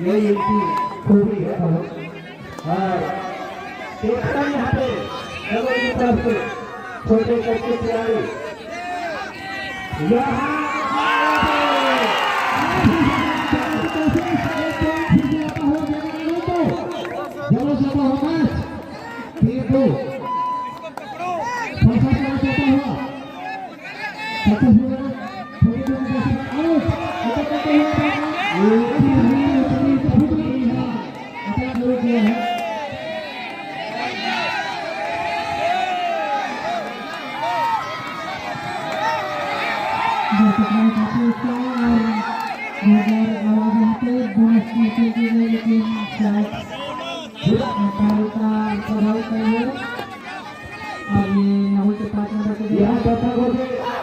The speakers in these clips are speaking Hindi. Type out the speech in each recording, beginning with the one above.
ये इनकी खूबी है बहुत। और देखता यहाँ पे चलो की तरफ से छोटे छोटे खिलाड़ी यहाँ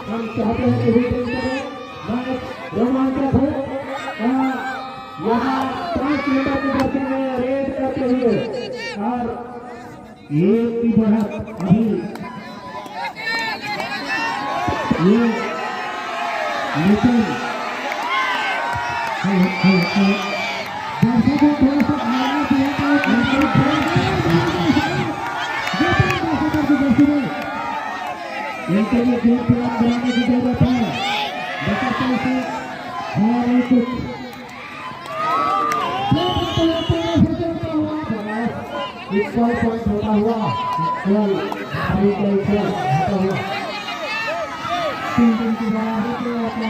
हम चाहते हैं कि रोमांचक हो। यहाँ 5 मीटर की गति में रेड करते हुए और ये की बढ़त अभी ये लेकिन दर्शकों को थोड़ा सा आना दिया इनके लिए गेम प्लान बनाने की जरूरत है। बचत से हमारे कुछ इक्वल पॉइंट होता हुआ इक्वल भारी के ऊपर होता हुआ 3 दिन की बराबरी के अपने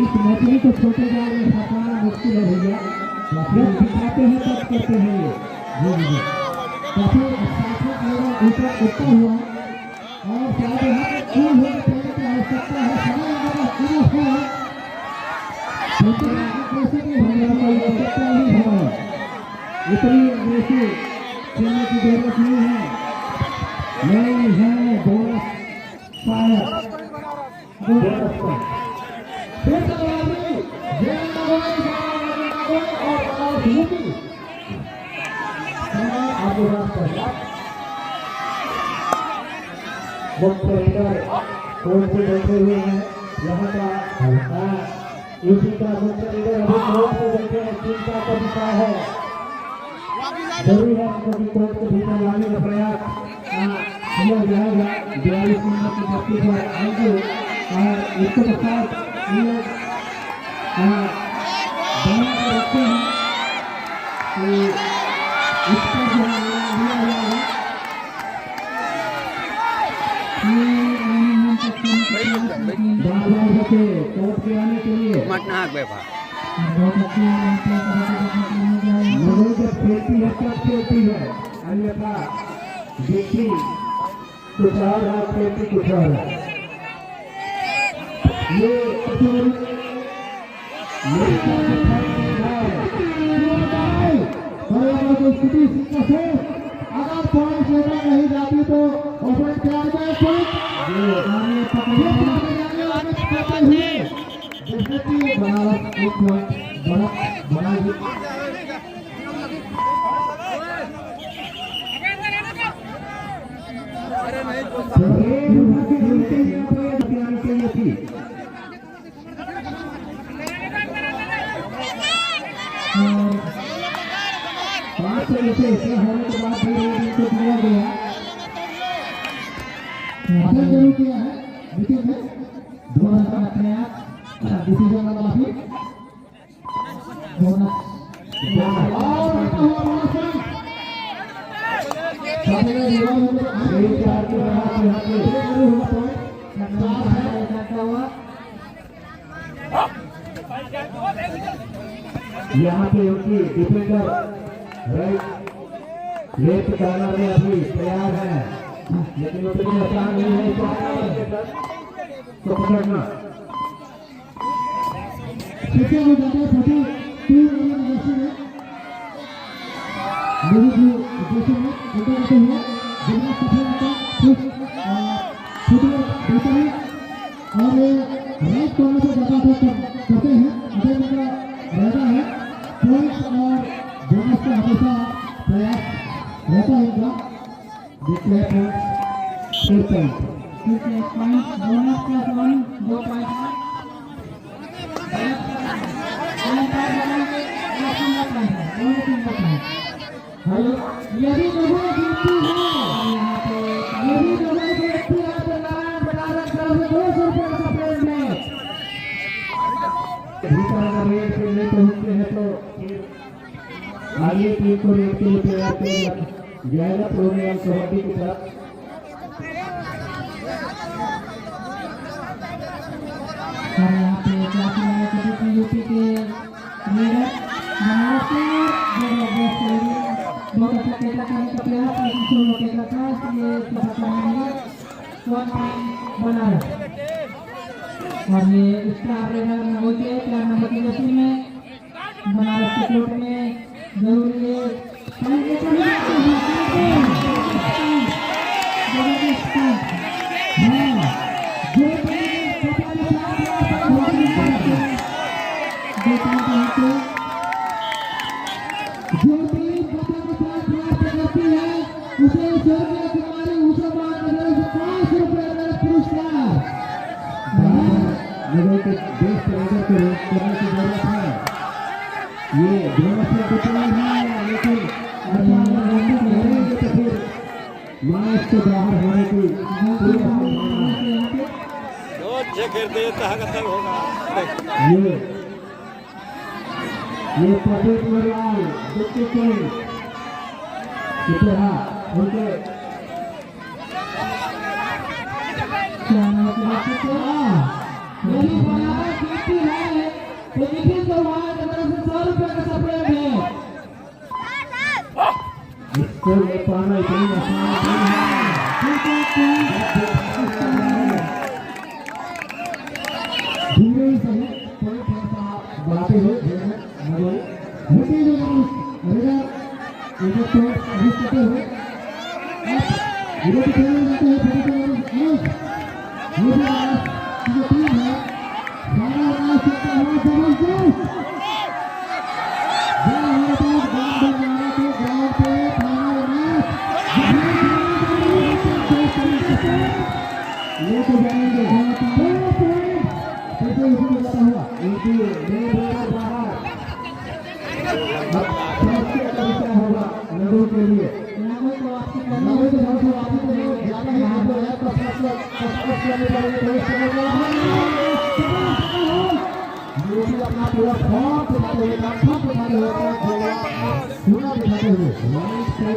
इस मछली को छोटे जाल में फंसाना मुश्किल है भैया। जब दिखाते हैं तब करते हैं ये काफी ऊपर उठता हुआ और शायद यहाँ पे कूल होने पहले की आवश्यकता है। समय हमारा पूरा है छोटे कैसे भी हमारी आवश्यकता नहीं है। इतनी अग्रेसिव खेलने की जरूरत नहीं है बोनस शायद मुख्य कोर्ट से बैठे हुए हैं। यहाँ का यूपी का मुख्य लीडर अभी कोर्ट से बैठे हैं। चिंता का विषय है, जरूरी है कभी कोर्ट के भीतर लाने का प्रयास किया जाएगा। 42 मिनट की गति पर आएंगे और इसके साथ बना कर रखते हैं कि इसका जो लिया जाएगा कोर्ट के आने के लिए जब खेलती है तब खेलती है, अन्यथा देखी कुछ और है, खेलती कुछ और है। ये स्थिति अगर पॉइंट लेकर नहीं जाती तो ओपन किया जाए जैसे कि बनारस एक पॉइंट बना होने के बाद भी इनको दिया गया जरूर किया है। विकेट में दोनों अपने आप डिसीजन वाला माफी यहाँ पे उनकी डिफेंडर राइट लेफ्ट कॉर्नर में अभी तैयार है, लेकिन उतनी आसान नहीं है तो पकड़ना। और राइट कॉर्नर से ज्यादा करते हैं, रहता है पॉइंट और बोनस का हमेशा प्रयास रहता है उनका। देखते हैं point 4 point bonus plus 1 2 point hello यदि दोनों जीतती है यहाँ पे यदि दोनों जीतती है तो नारायण बनारस तरफ से 200 रुपये का प्राइज में भीतर अगर रेड खेलने को होते हैं तो आगे टीम को रेड के लिए तैयार किया जाएगा प्रोग्राम कबड्डी की तरफ। और यहाँ पे यूपी के मेरठ बनारस से बहुत अच्छा खेला करने का प्रयास सोलो खेला था इसलिए बनारस और ये स्टार रेडर में हो गए 4 नंबर की गति में बनारस के कोर्ट में जरूरी है ये दोनों से कुछ नहीं है लेकिन तो फिर मैच से बाहर होने की होगा। ये प्रदीप मरियाल डिप्टी किंग कितना उनके यदि बनारस जीतती है तो निखिल चौहान की तरफ से 100 रुपये का सप्रेम है। इसको ले पाना इतनी आसान नहीं है। धीरे ही सही कोई थोड़ा बढ़ाते हुए मोटी जो रेडर इधर तो अभी करते हुए विरोधी खेलने जाते हैं थोड़ी देर ये जो टीम है सारा मैच सकता है जबरदस्त लेके जाएंगे कैसे इसमें लगा हुआ इनकी क्या होगा लड़ू के लिए अपना पूरा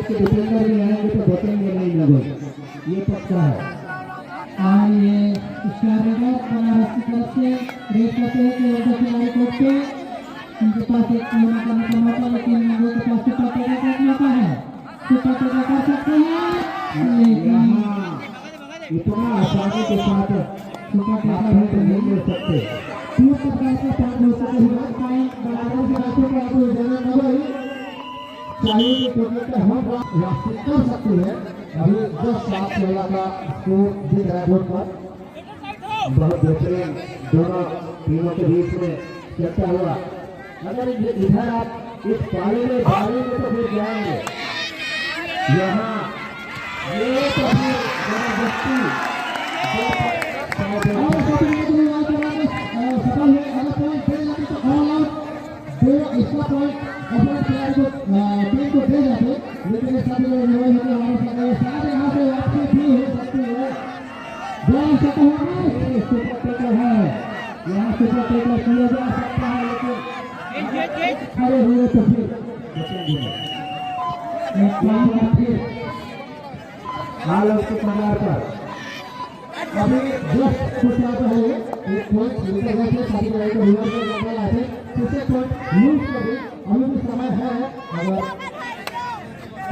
के डिफेंडर भी आएंगे तो बचेंगे नहीं लोग ये पक्का है। और ये बनारस की तरफ से रेड करते हैं कि उनके खिलाड़ी कोर्ट पे उनके पास एक पूर्ण करने का मौका लेकिन लोगों के पास सुपर टेगा का मौका है सुपर टेगा कर सकते हैं लेकिन इतना आसानी के साथ सुपर टेगा भी नहीं ले सकते। 3 प्रकार के पॉइंट हो सकते हैं पॉइंट बनारस के रास्ते पर आपको जरूर नहीं चाहिए क्योंकि हम वापस कर सकते हैं। अभी 10-7 महिला का स्कोर दिख रहा है बोर्ड पर बहुत बेहतरीन दोनों टीमों के बीच में चर्चा हुआ। अगर इधर आप इस पाले में बारी में तो फिर जाएंगे यहाँ ये तो फिर जबरदस्ती सफल है अगर पॉइंट दे जाते तो दो इसका पॉइंट अपने खिलाड़ी को टीम को दे जाते लेकिन सभी लोग हमारे साथ यहाँ से वापसी भी हो सकती है। सुपर टेकर है यहाँ सुपर टेकर किया जा सकता है लेकिन खड़े हुए तो फिर हाल उसके पगार पर अभी जस्ट कुछ आता है एक पॉइंट लेकर गए थे सारी लड़ाई को रिवर्स में लगा आते किसी पॉइंट लूज कर दे अभी भी समय है अगर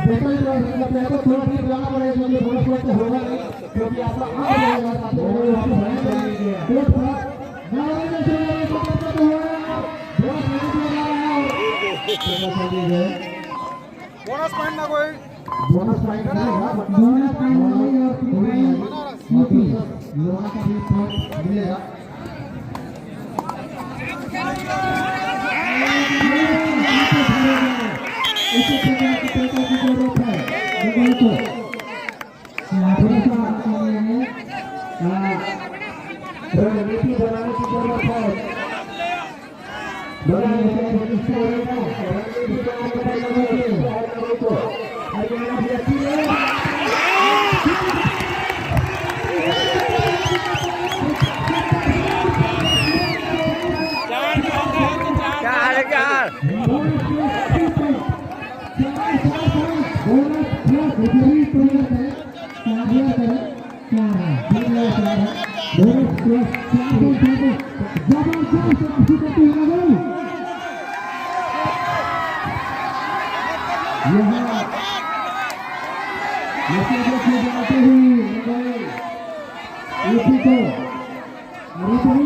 बेटर करते हैं तो थोड़ा भी जाना पड़ेगा जो बोनस पॉइंट होगा नहीं क्योंकि आपका आ जाएगा साथ में वापस आने चाहिए कोर्ट पर नारायण ने चला है तो हो रहा है बहुत मेहनत लगा रहा है बोनस पॉइंट ना कोई बोनस पॉइंट नहीं और लोहा का भी पॉइंट मिलेगा। इसी प्रकार की बनाने की जरूरत है। हरियाणा भी अच्छी है।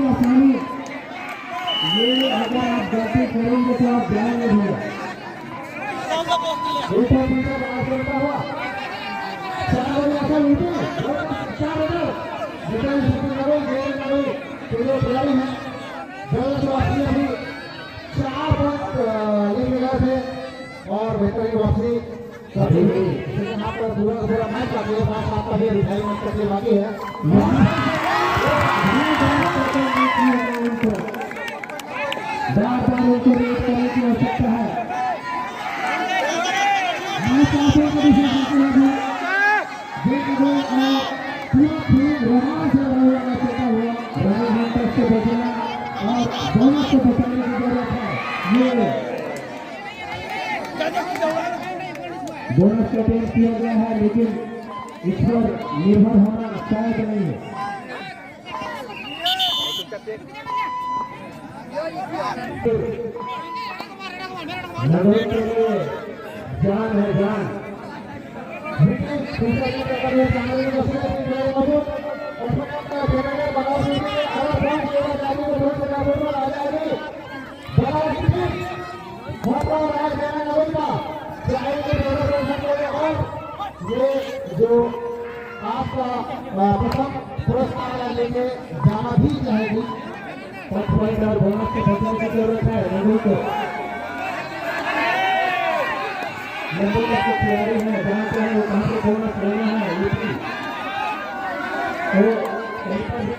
आसानी ये अगर आप बैटिंग करेंगे तो आप जाएंगे भैया। और बेहतरीन वापसी पूरा मैच रिटायरमेंट करने बाकी है। बार-बार उनको रेट करने की आवश्यकता है। बोनस को बचाने की जरूरत है। ये बोनस का टेस्ट किया गया है, लेकिन इस पर निर्भर होना शायद नहीं है। नगरों के लिए जान है जान। ये जो आपका प्रथम पुरस्कार लेके जाना भी चाहेगी, और बोनस के बचने की जरूरत है। नगरों को तैयारी है, जानते हैं वो कहाँ से बोनस लेना है। तो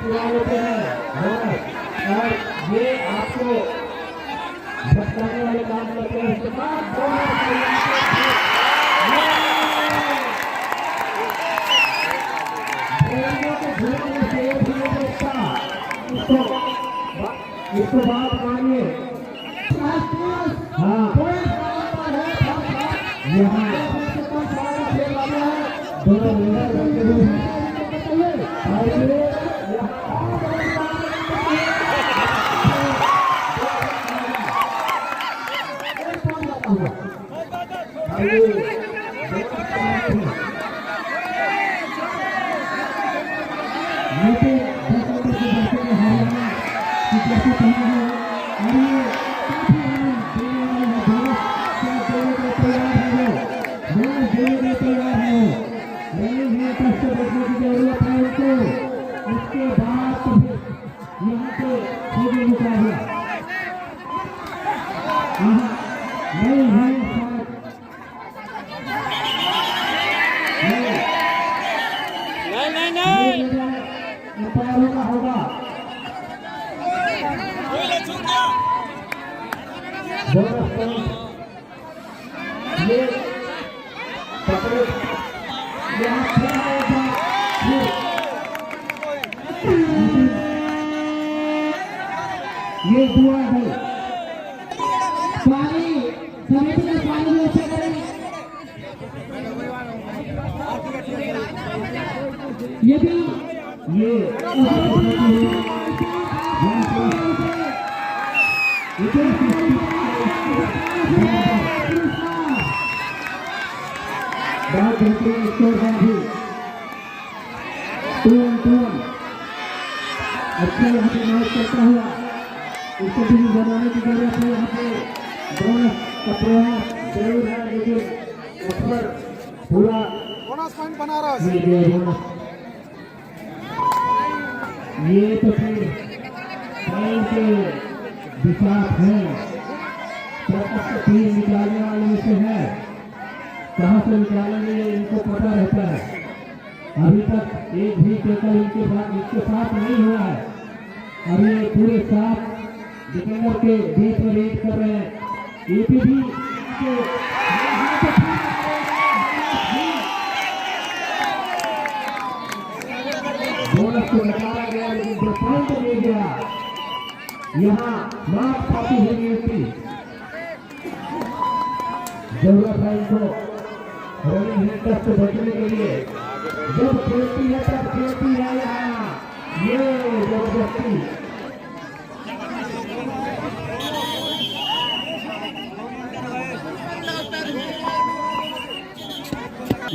तैयार होते हैं बोनस, और ये आपको भटकाने वाले काम करते हैं। इसके बाद बोनस इसको बात मानिए। हाँ, यहाँ दोनों लीडर बनते हुए ये दुआ है। पानी सभी में पानी में से करें। ये भी ये बहुत बेहतरीन स्कोर है भी। 2-1 अच्छा यहाँ पे मैच करता हुआ इसको भी बनाने की जरूरत है। यहाँ पे बोनस का प्रयास जरूर है, लेकिन उस पर पूरा बोनस पॉइंट बना रहा है। ये तो फिर टाइम के विकास है, तीन निकालने वाले में से है, कहाँ से निकालेंगे इनको पता रहता है। अभी तक एक भी टेकल इनके साथ नहीं हुआ है। और ये पूरे साथ डिफेंडर के बीच में रेड कर रहे हैं। एपीबी के बोनस को निकाला गया, लेकिन जो पॉइंट मिल गया यहाँ माफ काफी होगी इसकी जरूरत है इनको रनिंग हिट से बचने के लिए। जब खेलती है तब खेलती है यहाँ ये जबरदस्ती।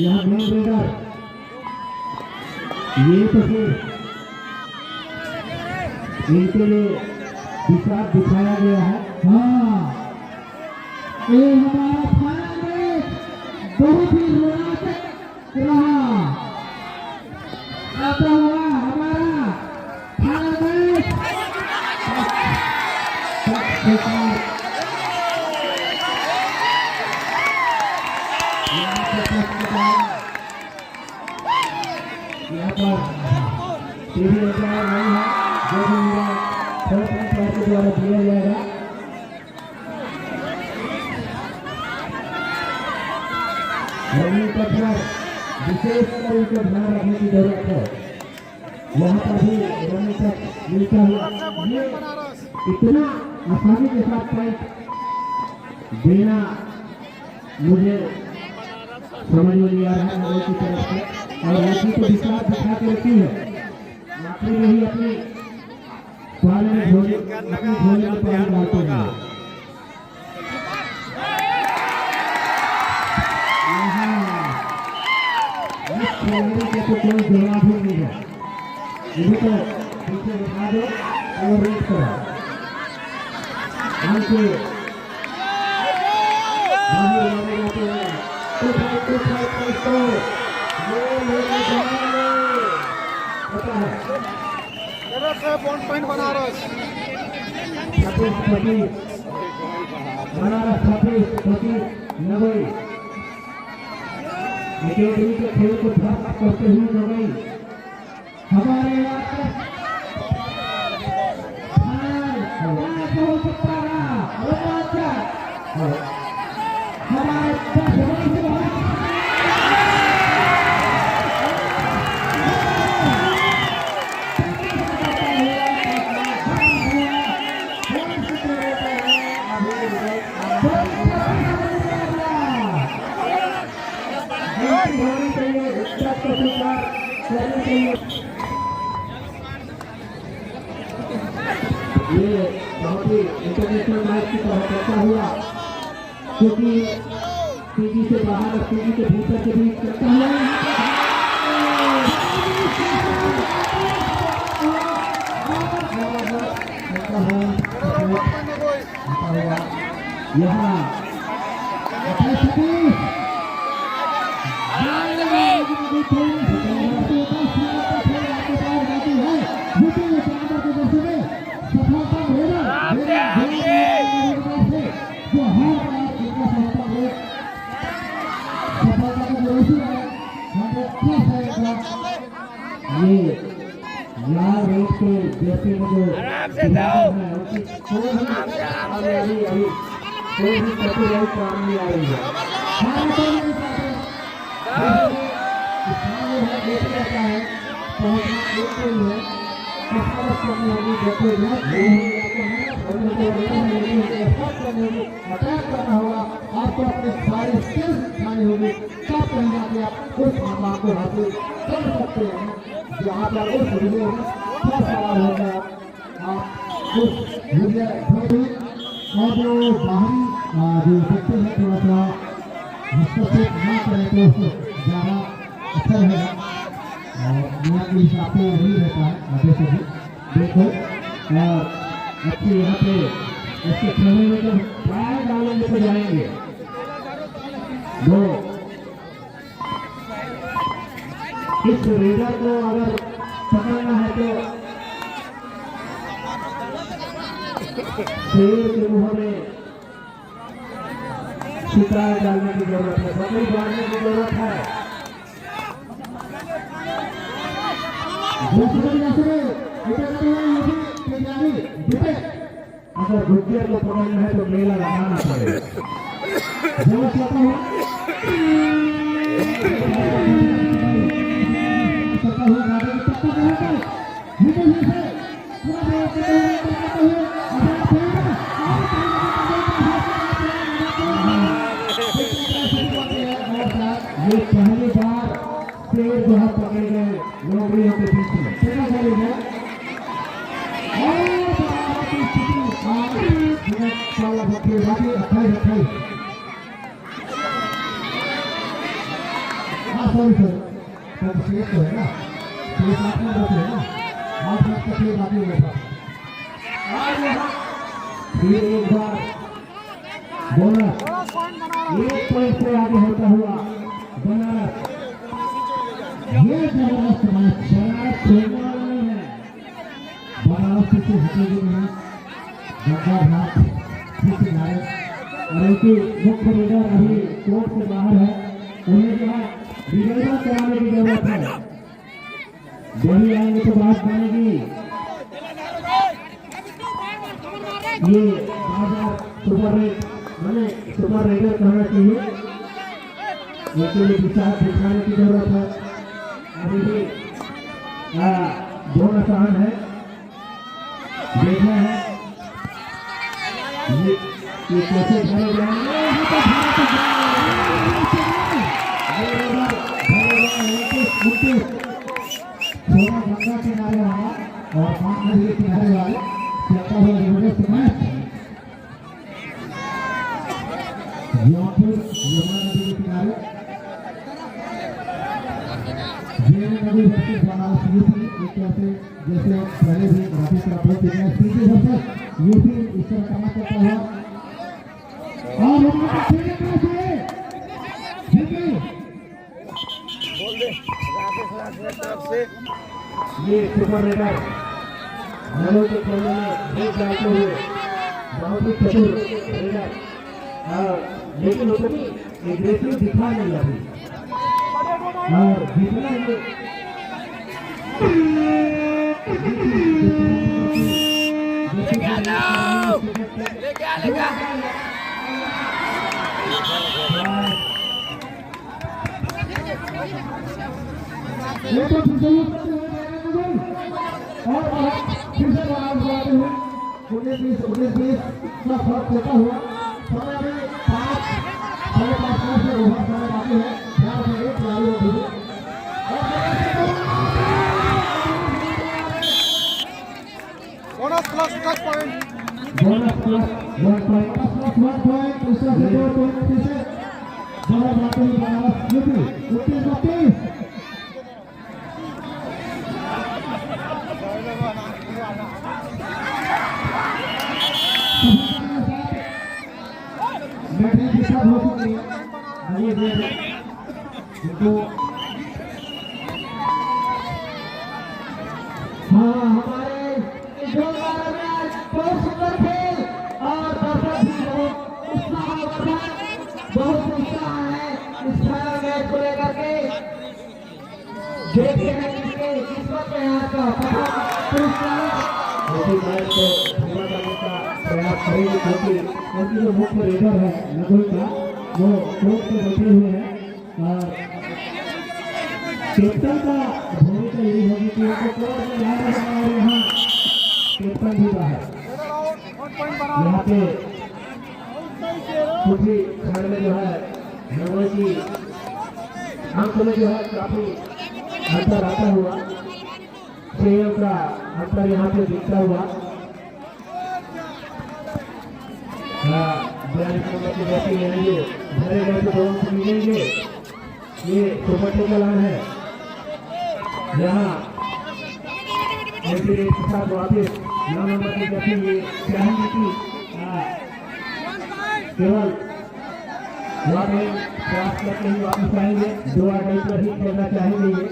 यहाँ मेन रेडर ये तो फिर इनके लिए दिशा दिखाया गया है। हाँ ये हमारा फाइनल मैच बहुत ही रोमांचक रहा। आता हुआ हमारा फाइनल मैच यहाँ पर टीवी नहीं है जो भी मेरा के द्वारा दिया जाएगा। रनिंग का विशेष कर उनको ध्यान रखने की जरूरत है। यहाँ पर भी रनिंग तक मिलता हुआ ये इतना आसानी के साथ पॉइंट देना मुझे समझ में नहीं आ रहा है मेरे की तरफ से। और ऐसी तो विश्वास दिखा के रखी है आखिरी में ही अपनी पाले में झोले अपनी झोले में पानी डालते हैं। के तो कोई जवाब ही नहीं है, इन्हें तो पीछे उठा दो और रेट करो। हमसे बाहर लाने जाते हैं तो ये मेरे जवान पता है पॉइंट बनारस 26 बनारस 26 90 अकेडमी के खेल को ध्वस्त करते हुए नवई हमारे हो सकता ये बहुत ही इंटरनेशनल मैच की तरह चलता हुआ क्योंकि पीजी से बाहर और पीजी के भीतर के बीच चलता हुआ यहाँ ये लाल रेट के जैसे मुझे कोई भी कॉपीराइट काम नहीं आ रही है। करना होगा आपको अपने सारे स्किल्स दिखाने होंगे तब कहीं जाके आप उस मुकाम को हासिल कर सकते हैं जहाँ पर उस वीडियो में क्या सवाल होगा आप उस वीडियो और जो बाहरी जो व्यक्ति है थोड़ा सा हस्तक्षेप न करें तो उसको ज़्यादा अच्छा रहेगा और दुनिया के हिसाब से वही रहता है आगे से भी देखो और अच्छी यहाँ पे इसके खेलने में जब प्राय डालेंगे तो जाएंगे दो इस रेडर को अगर पकड़ना है तो शेर के मुंह में शिकार डालने की जरूरत है, बकरी डालने की जरूरत है। दूसरे तेजाबी बेटे अगर रुपये को पकड़ना है तो मेला लगाना पड़ेगा। जो चाहता हूँ ये पहली बार शेर जो है पकड़े गए नौकरियों के पीछे चला जाएगा सॉरी सर तो शेर तो है ना शेर साथ में बैठे है ना आप सबका शेर आगे बैठा फिर एक बार बोनस 1 पॉइंट से आगे होता हुआ बनारस ये जबरदस्त मैच शरारत छोड़ने वाला नहीं है। बनारस किसी हटेगी नहीं गद्दार हाथ किसी नायक और उनकी मुख्य लीडर अभी कोर्ट से बाहर है। उन्हें जो है रिजर्व कराने की जरूरत है। वही आएंगे तो बात बनेगी। ये सुपर रेड मैंने सुपर रेडर कहना चाहिए। इसके लिए विचार दिखाने की जरूरत है। अभी भी बहुत आसान है देखना है ये कैसे भरे जाएंगे। थोड़ा गंगा किनारे वाला और 5 नदी के किनारे वाले चलता हुआ जबरदस्त मैच जौनपुर यमुना नदी के किनारे नदी बनारस यूपी एक तरह से जैसे पहले भी राजेश राठौर के सीधी वर्सेस यूपी इस तरह करना चाहता है और ये सुपर रेडर नलों के खेलने में ब्रेक डालते हुए बहुत ही चतुर रेडर लेकिन उतनी एग्रेसिव दिखा नहीं अभी और जितना Bonus plus 1 point. Bonus plus 1 point. Plus 1 point. Usah 2 point पीछे. जवाब आते ही बनारस यूपी 29-32. बैठने की सब हो चुकी है. नहीं दे तो हाँ हमारे बहुत सुंदर खेल और दर्शक भी बहुत उत्साह है इस फाइनल मैच को लेकर के। देखते हैं किसके किस्मत में यहाँ का पुरस्कार मैच को पूरा करने का प्रयास करेंगे क्योंकि उनकी जो मुख्य रेडर है नगुल का वो कोर्ट पे बैठे हुए हैं और कैप्टन का भूमिका यही होगी कि उनको कोर्ट में ध्यान रखना और यहाँ कैप्टन भी बाहर यहाँ पे कुछ ही खंड में जो है नगुल की अंक में जो है काफी अंतर आता हुआ 6 का अंतर यहाँ पे दिखता हुआ। हाँ 42 नंबर की बैटिंग लेंगे भरे गए तो दोनों मिलेंगे। ये सुपर टेकलान है यहाँ के साथ वापिस 9 नंबर की बैटिंग ये चाहेंगे कि केवल प्रयास करके ही वापिस आएंगे 2 आगे पर ही खेलना चाहेंगे ये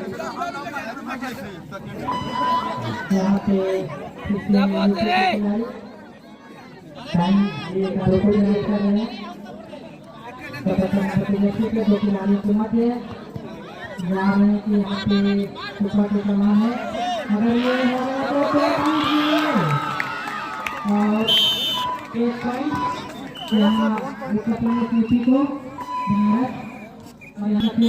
यहाँ पे टाइम ये रोको जनरेट कर रहे हैं जो कि लाने की मत है जा रहे हैं कि यहाँ पे सुपर टेकलान है अगर ये होगा तो और एक पॉइंट यहाँ उत्तर प्रदेश यूपी को बनारस और यहाँ पे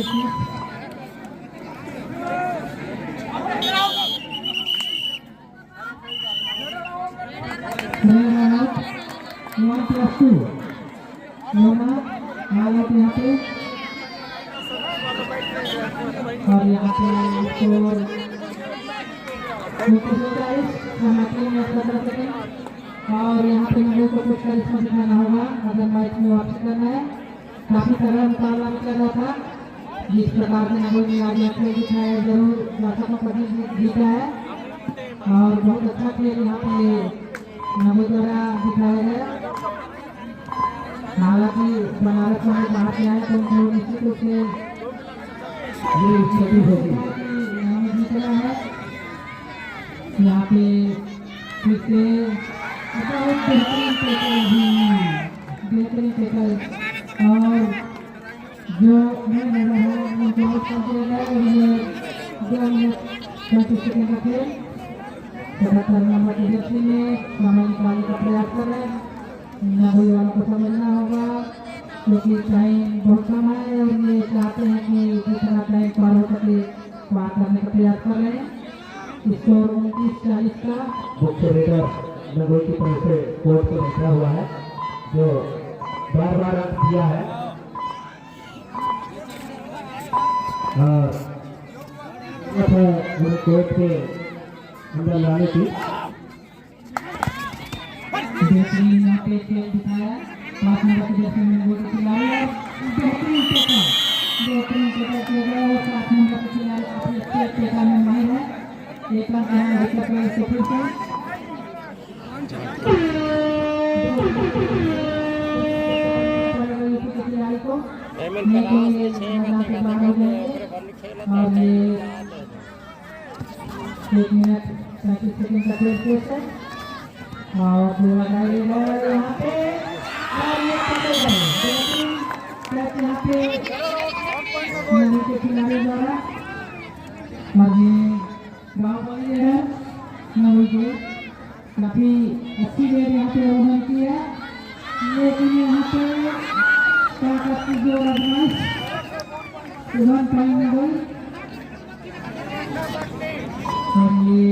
वन प्लस टू यहाँ पे और यहाँ पे स्कोर 47 और यहाँ पे लोगों को कुछ करिश्मा दिखाना होगा अगर मैच में वापस करना है। काफी तगड़ा मुकाबला चल रहा था, जिस प्रकार से नगो ने आज अपने दिखाया जरूर दर्शकों को जीता है और बहुत अच्छा खेल यहाँ पे नगो द्वारा दिखाया गया। हालांकि बनारस में बाहर से आए तो उनको निश्चित रूप से ये स्थिति होगी जीतना है। यहाँ पे फिर से बहुत बेहतरीन टेकल और जो मैं लगा है उनको ये 2 मिनट 35 सेकंड का खेल 77 नंबर की जर्सी में समय निकालने का प्रयास कर रहे हैं। नगोई वालों को समझना होगा क्योंकि टाइम बहुत कम है और ये चाहते हैं कि जितना टाइम पार हो सके पार करने का प्रयास कर रहे हैं। स्कोर 29-40 का मुख्य रेडर नगोई की तरफ से कोर्ट पर बैठा हुआ है जो बार अंक दिया है और कोर्ट के अंदर लाने की बेहतरीन यहाँ पे खेल दिखाया 5 नंबर की जर्सी में गोल खिलाड़ी और बेहतरीन टेकल किया गया और 7 नंबर की खिलाड़ी अपने टेकल में माहिर है। एक बार ध्यान रखिए प्लेयर से फिर से खिलाड़ी को और ये 1 मिनट 35 सेकंड का खेल शेष है और यहाँ पे और ये यहाँ पे खिलाड़ी द्वारा और ये गाँव वाले है नवी के काफी अच्छी देर यहाँ पे रोहन की है लेकिन यहाँ पे जो बदमाश वन पॉइंट में गई और ये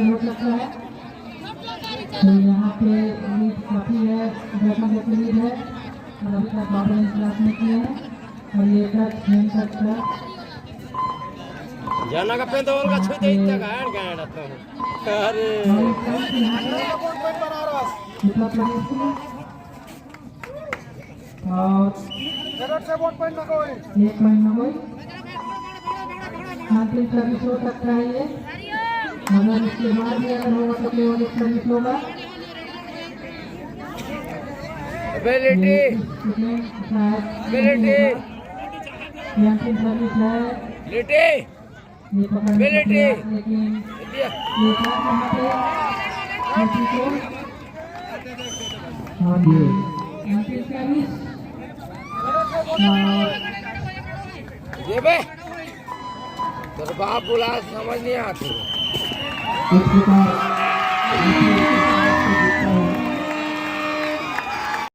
हो सकता है तो यहाँ पे लीड काफी है 10 की लीड है और अभी तक बाबा ने क्लास में किया है और ये तक गेम तक था जाना का पे तो उनका छुते इतना गाड़ गाड़ तो अरे उत्तर प्रदेश में और 1 पॉइंट नगोई 1 पॉइंट नगोई अंतिम सर्विस हो सकता है ये अगर इसके बाद भी अगर होगा तो केवल 1 सर्विस होगा एबिलिटी अंतिम सर्विस है लिटी ये पकड़ने का प्रयास, लेकिन ये यहाँ पे किसी को हाँ जी अंतिम सर्विस ये बे तेरे बाप बुला समझ नहीं आती इस प्रकार